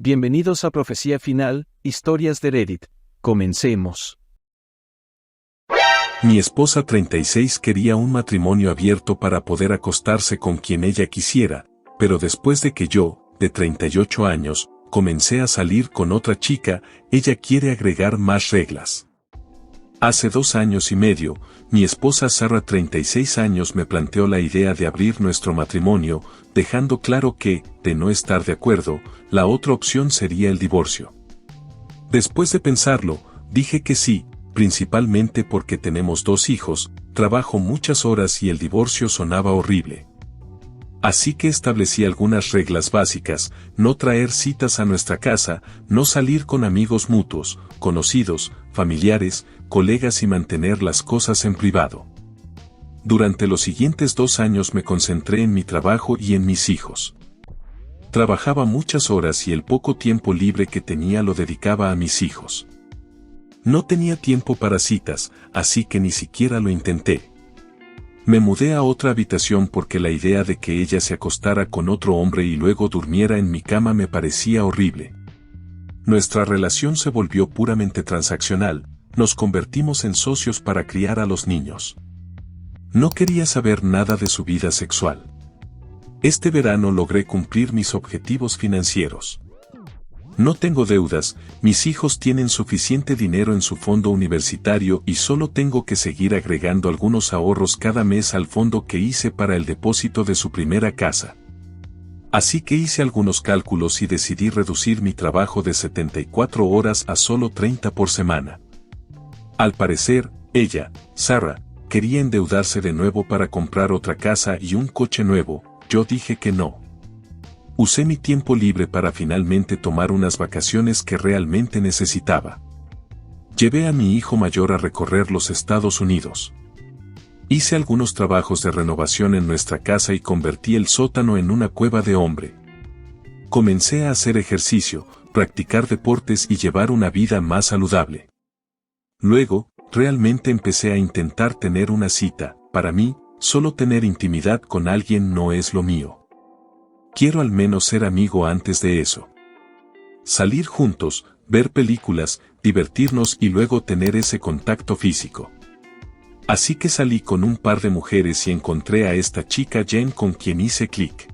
Bienvenidos a Profecía Final, Historias de Reddit. Comencemos. Mi esposa 36 quería un matrimonio abierto para poder acostarse con quien ella quisiera, pero después de que yo, de 38 años, comencé a salir con otra chica, ella quiere agregar más reglas. Hace 2 años y medio, mi esposa Sarah 36 años me planteó la idea de abrir nuestro matrimonio, dejando claro que, de no estar de acuerdo, la otra opción sería el divorcio. Después de pensarlo, dije que sí, principalmente porque tenemos 2 hijos, trabajo muchas horas y el divorcio sonaba horrible. Así que establecí algunas reglas básicas: no traer citas a nuestra casa, no salir con amigos mutuos, conocidos, familiares, colegas y mantener las cosas en privado. Durante los siguientes 2 años me concentré en mi trabajo y en mis hijos. Trabajaba muchas horas y el poco tiempo libre que tenía lo dedicaba a mis hijos. No tenía tiempo para citas, así que ni siquiera lo intenté. Me mudé a otra habitación porque la idea de que ella se acostara con otro hombre y luego durmiera en mi cama me parecía horrible. Nuestra relación se volvió puramente transaccional, nos convertimos en socios para criar a los niños. No quería saber nada de su vida sexual. Este verano logré cumplir mis objetivos financieros. No tengo deudas, mis hijos tienen suficiente dinero en su fondo universitario y solo tengo que seguir agregando algunos ahorros cada mes al fondo que hice para el depósito de su primera casa. Así que hice algunos cálculos y decidí reducir mi trabajo de 74 horas a solo 30 por semana. Al parecer, ella, Sarah, quería endeudarse de nuevo para comprar otra casa y un coche nuevo. Yo dije que no. Usé mi tiempo libre para finalmente tomar unas vacaciones que realmente necesitaba. Llevé a mi hijo mayor a recorrer los Estados Unidos. Hice algunos trabajos de renovación en nuestra casa y convertí el sótano en una cueva de hombre. Comencé a hacer ejercicio, practicar deportes y llevar una vida más saludable. Luego, realmente empecé a intentar tener una cita. Para mí, solo tener intimidad con alguien no es lo mío. Quiero al menos ser amigo antes de eso. Salir juntos, ver películas, divertirnos y luego tener ese contacto físico. Así que salí con un par de mujeres y encontré a esta chica Jen con quien hice clic.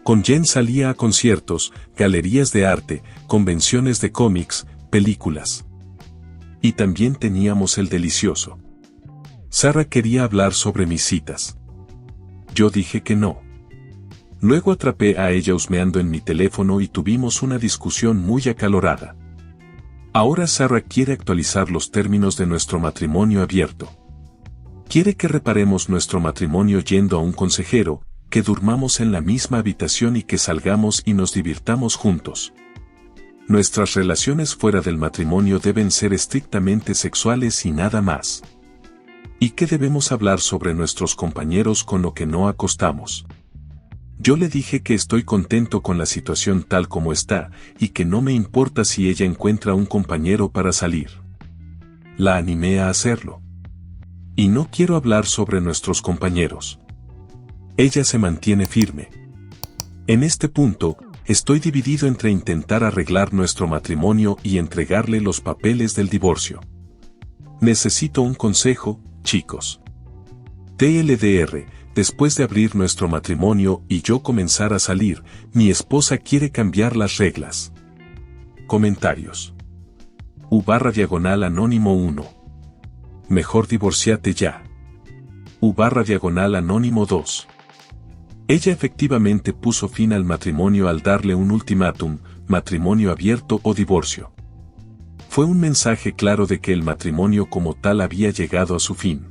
Con Jen salía a conciertos, galerías de arte, convenciones de cómics, películas. Y también teníamos el delicioso. Sarah quería hablar sobre mis citas. Yo dije que no. Luego atrapé a ella husmeando en mi teléfono y tuvimos una discusión muy acalorada. Ahora Sarah quiere actualizar los términos de nuestro matrimonio abierto. Quiere que reparemos nuestro matrimonio yendo a un consejero, que durmamos en la misma habitación y que salgamos y nos divirtamos juntos. Nuestras relaciones fuera del matrimonio deben ser estrictamente sexuales y nada más. ¿Y qué debemos hablar sobre nuestros compañeros con lo que no acostamos? Yo le dije que estoy contento con la situación tal como está, y que no me importa si ella encuentra un compañero para salir. La animé a hacerlo. Y no quiero hablar sobre nuestros compañeros. Ella se mantiene firme. En este punto, estoy dividido entre intentar arreglar nuestro matrimonio y entregarle los papeles del divorcio. Necesito un consejo, chicos. TLDR. Después de abrir nuestro matrimonio y yo comenzar a salir, mi esposa quiere cambiar las reglas. Comentarios. U/Anónimo 1. Mejor divorciate ya. U/Anónimo 2. Ella efectivamente puso fin al matrimonio al darle un ultimátum: matrimonio abierto o divorcio. Fue un mensaje claro de que el matrimonio como tal había llegado a su fin.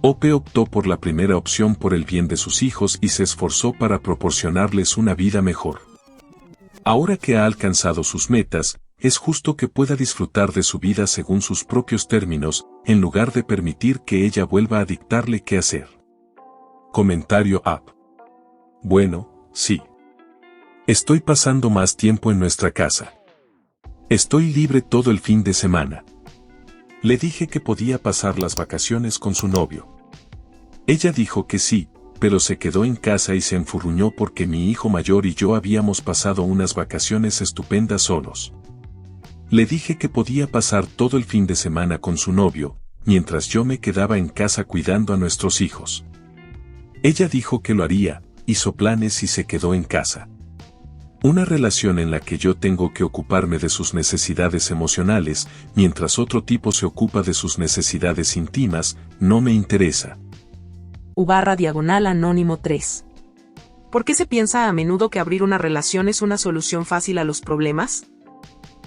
Ope optó por la primera opción por el bien de sus hijos y se esforzó para proporcionarles una vida mejor. Ahora que ha alcanzado sus metas, es justo que pueda disfrutar de su vida según sus propios términos, en lugar de permitir que ella vuelva a dictarle qué hacer. Comentario app. Bueno, sí. Estoy pasando más tiempo en nuestra casa. Estoy libre todo el fin de semana. Le dije que podía pasar las vacaciones con su novio. Ella dijo que sí, pero se quedó en casa y se enfurruñó porque mi hijo mayor y yo habíamos pasado unas vacaciones estupendas solos. Le dije que podía pasar todo el fin de semana con su novio, mientras yo me quedaba en casa cuidando a nuestros hijos. Ella dijo que lo haría, hizo planes y se quedó en casa. Una relación en la que yo tengo que ocuparme de sus necesidades emocionales, mientras otro tipo se ocupa de sus necesidades íntimas, no me interesa. U/Anónimo 3. ¿Por qué se piensa a menudo que abrir una relación es una solución fácil a los problemas?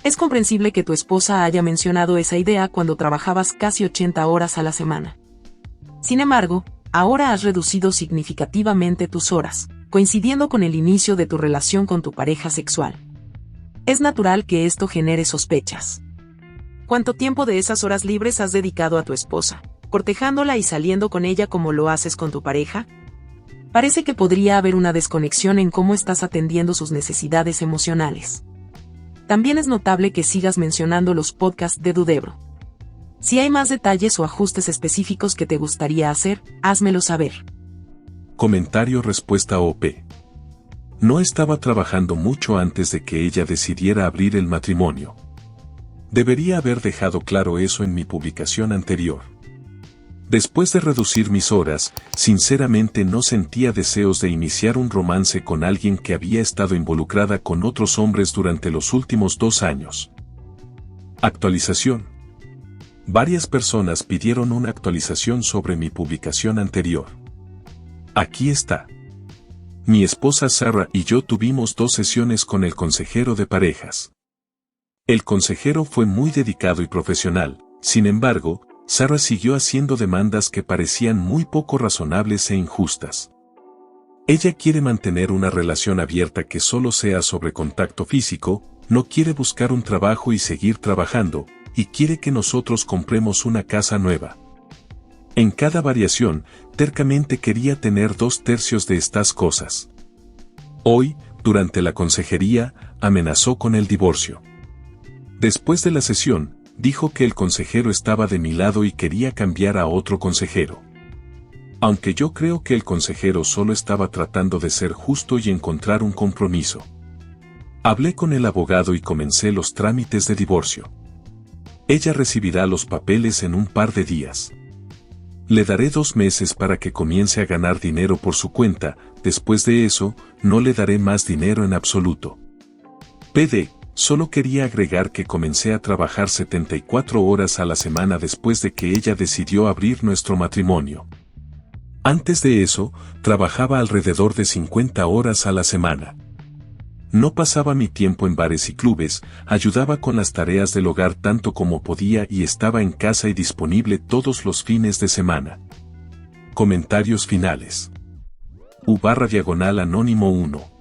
Es comprensible que tu esposa haya mencionado esa idea cuando trabajabas casi 80 horas a la semana. Sin embargo, ahora has reducido significativamente tus horas, coincidiendo con el inicio de tu relación con tu pareja sexual. Es natural que esto genere sospechas. ¿Cuánto tiempo de esas horas libres has dedicado a tu esposa, cortejándola y saliendo con ella como lo haces con tu pareja? Parece que podría haber una desconexión en cómo estás atendiendo sus necesidades emocionales. También es notable que sigas mencionando los podcasts de Dudebro. Si hay más detalles o ajustes específicos que te gustaría hacer, házmelo saber. Comentario respuesta OP. No estaba trabajando mucho antes de que ella decidiera abrir el matrimonio. Debería haber dejado claro eso en mi publicación anterior. Después de reducir mis horas, sinceramente no sentía deseos de iniciar un romance con alguien que había estado involucrada con otros hombres durante los últimos 2 años. Actualización. Varias personas pidieron una actualización sobre mi publicación anterior. Aquí está. Mi esposa Sarah y yo tuvimos 2 sesiones con el consejero de parejas. El consejero fue muy dedicado y profesional, sin embargo, Sarah siguió haciendo demandas que parecían muy poco razonables e injustas. Ella quiere mantener una relación abierta que solo sea sobre contacto físico, no quiere buscar un trabajo y seguir trabajando, y quiere que nosotros compremos una casa nueva. En cada variación, tercamente quería tener 2/3 de estas cosas. Hoy, durante la consejería, amenazó con el divorcio. Después de la sesión, dijo que el consejero estaba de mi lado y quería cambiar a otro consejero. Aunque yo creo que el consejero solo estaba tratando de ser justo y encontrar un compromiso. Hablé con el abogado y comencé los trámites de divorcio. Ella recibirá los papeles en un par de días. Le daré 2 meses para que comience a ganar dinero por su cuenta, después de eso, no le daré más dinero en absoluto. PD. Solo quería agregar que comencé a trabajar 74 horas a la semana después de que ella decidió abrir nuestro matrimonio. Antes de eso, trabajaba alrededor de 50 horas a la semana. No pasaba mi tiempo en bares y clubes, ayudaba con las tareas del hogar tanto como podía y estaba en casa y disponible todos los fines de semana. Comentarios finales. U/Anónimo 1.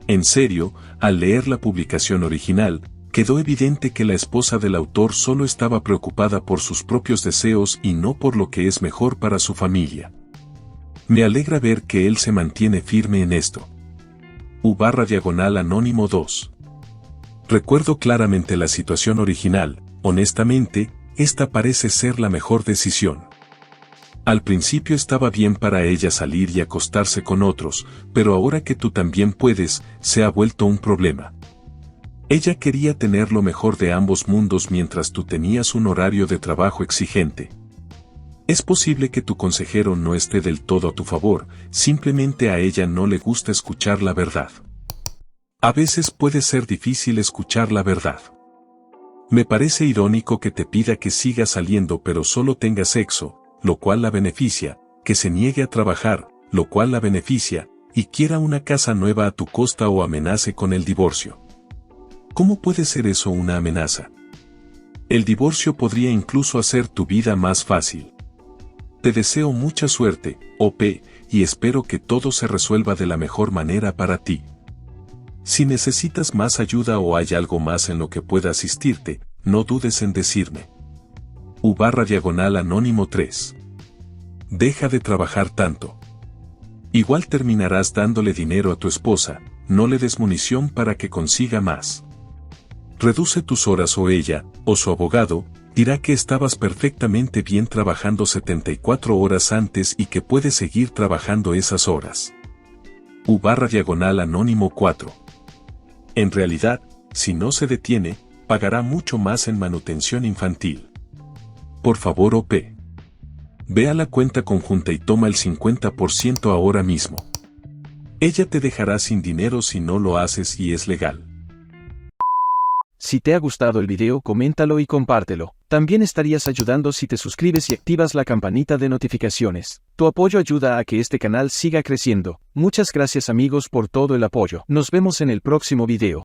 En serio, al leer la publicación original, quedó evidente que la esposa del autor solo estaba preocupada por sus propios deseos y no por lo que es mejor para su familia. Me alegra ver que él se mantiene firme en esto. U/Anónimo 2. Recuerdo claramente la situación original, honestamente, esta parece ser la mejor decisión. Al principio estaba bien para ella salir y acostarse con otros, pero ahora que tú también puedes, se ha vuelto un problema. Ella quería tener lo mejor de ambos mundos mientras tú tenías un horario de trabajo exigente. Es posible que tu consejero no esté del todo a tu favor, simplemente a ella no le gusta escuchar la verdad. A veces puede ser difícil escuchar la verdad. Me parece irónico que te pida que siga saliendo pero solo tenga sexo, lo cual la beneficia, que se niegue a trabajar, lo cual la beneficia, y quiera una casa nueva a tu costa o amenace con el divorcio. ¿Cómo puede ser eso una amenaza? El divorcio podría incluso hacer tu vida más fácil. Te deseo mucha suerte, OP, y espero que todo se resuelva de la mejor manera para ti. Si necesitas más ayuda o hay algo más en lo que pueda asistirte, no dudes en decirme. U/Anónimo 3. Deja de trabajar tanto. Igual terminarás dándole dinero a tu esposa, no le des munición para que consiga más. Reduce tus horas o ella, o su abogado, Dirá que estabas perfectamente bien trabajando 74 horas antes y que puedes seguir trabajando esas horas. U/anónimo 4. En realidad, si no se detiene, pagará mucho más en manutención infantil. Por favor, OP. Ve a la cuenta conjunta y toma el 50% ahora mismo. Ella te dejará sin dinero si no lo haces y es legal. Si te ha gustado el video, coméntalo y compártelo. También estarías ayudando si te suscribes y activas la campanita de notificaciones. Tu apoyo ayuda a que este canal siga creciendo. Muchas gracias amigos por todo el apoyo. Nos vemos en el próximo video.